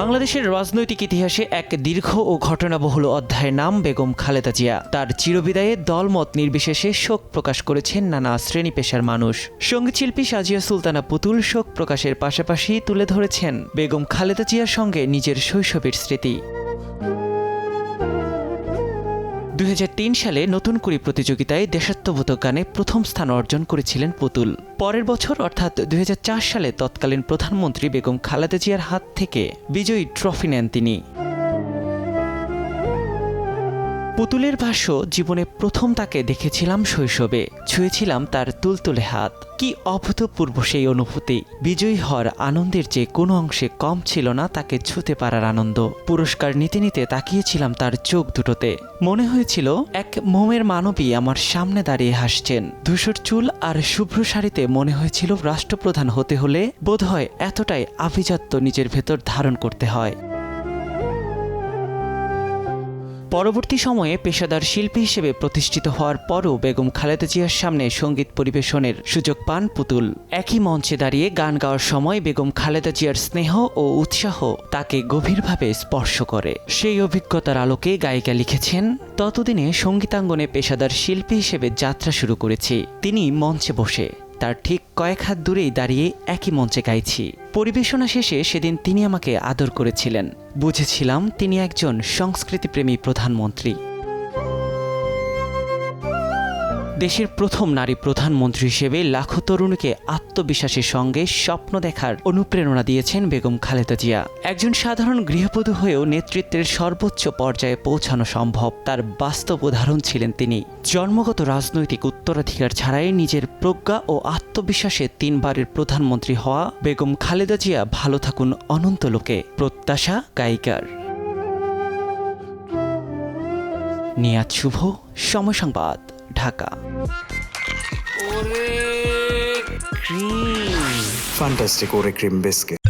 বাংলাদেশের রাজনৈতিক ইতিহাসে এক দীর্ঘ ও ঘটনাবহুল অধ্যায়ের নাম বেগম খালেদা জিয়া। তার চিরবিদায়ে দলমত নির্বিশেষে শোক প্রকাশ করেছেন নানা শ্রেণী পেশার মানুষ। সঙ্গীতশিল্পী সাজিয়া সুলতানা পুতুল শোক প্রকাশের পাশাপাশি তুলে ধরেছেন বেগম খালেদা জিয়ার সঙ্গে নিজের শৈশবের স্মৃতি। 2003 সালে নতুন কুড়ি প্রতিযোগিতায় দেশাত্মবোধক গানে প্রথম স্থান অর্জন করেছিলেন পুতুল। পরের বছর অর্থাৎ 2004 সালে তৎকালীন প্রধানমন্ত্রী বেগম খালেদা জিয়ার হাত থেকে বিজয়ী ট্রফি নেন তিনি। পুতুলের ভাষ্য, জীবনে প্রথম তাকে দেখেছিলাম শৈশবে, ছুঁয়েছিলাম তার তুলতুলে হাত। কি অভূতপূর্ব সেই অনুভূতি! বিজয়ী হওয়ার আনন্দের যে কোনো অংশে কম ছিল না তাকে ছুঁতে পারার আনন্দ। পুরস্কার নিতে নিতে তাকিয়েছিলাম তার চোখ দুটোতে। মনে হয়েছিল এক মোমের মানবী আমার সামনে দাঁড়িয়ে হাসছেন। ধূসর চুল আর শুভ্র শাড়িতে মনে হয়েছিল রাষ্ট্রপ্রধান হতে হলে বোধহয় এতটাই আভিজাত্য নিজের ভেতর ধারণ করতে হয়। পরবর্তী সময়ে পেশাদার শিল্পী হিসেবে প্রতিষ্ঠিত হওয়ার পরও বেগম খালেদা জিয়ার সামনে সঙ্গীত পরিবেশনের সুযোগ পান পুতুল। একই মঞ্চে দাঁড়িয়ে গান গাওয়ার সময় বেগম খালেদা জিয়ার স্নেহ ও উৎসাহ তাকে গভীরভাবে স্পর্শ করে। সেই অভিজ্ঞতার আলোকে গায়িকা লিখেছেন, ততদিনে সঙ্গীতাঙ্গনে পেশাদার শিল্পী হিসেবে যাত্রা শুরু করেছি। তিনি মঞ্চে বসে, তার ঠিক কয়েক হাত দূরেই দাঁড়িয়ে একই মঞ্চে গাইছি। পরিবেশনা শেষে সেদিন তিনি আমাকে আদর করেছিলেন। বুঝেছিলাম তিনি একজন সংস্কৃতিপ্রেমী প্রধানমন্ত্রী। দেশের প্রথম নারী প্রধানমন্ত্রী হিসেবে লাখো তরুণীকে আত্মবিশ্বাসের সঙ্গে স্বপ্ন দেখার অনুপ্রেরণা দিয়েছেন বেগম খালেদা জিয়া। একজন সাধারণ গৃহবধূ হয়েও নেতৃত্বের সর্বোচ্চ পর্যায়ে পৌঁছানো সম্ভব, তার বাস্তব উদাহরণ ছিলেন তিনি। জন্মগত রাজনৈতিক উত্তরাধিকার ছাড়াই নিজের প্রজ্ঞা ও আত্মবিশ্বাসে 3 বারের প্রধানমন্ত্রী হওয়া বেগম খালেদা জিয়া ভালো থাকুন অনন্ত লোকে, প্রত্যাশা গায়িকার। নিয়াত শুভ, সময় সংবাদ, Dhaka. Fantastic Ore Cream Biscuit.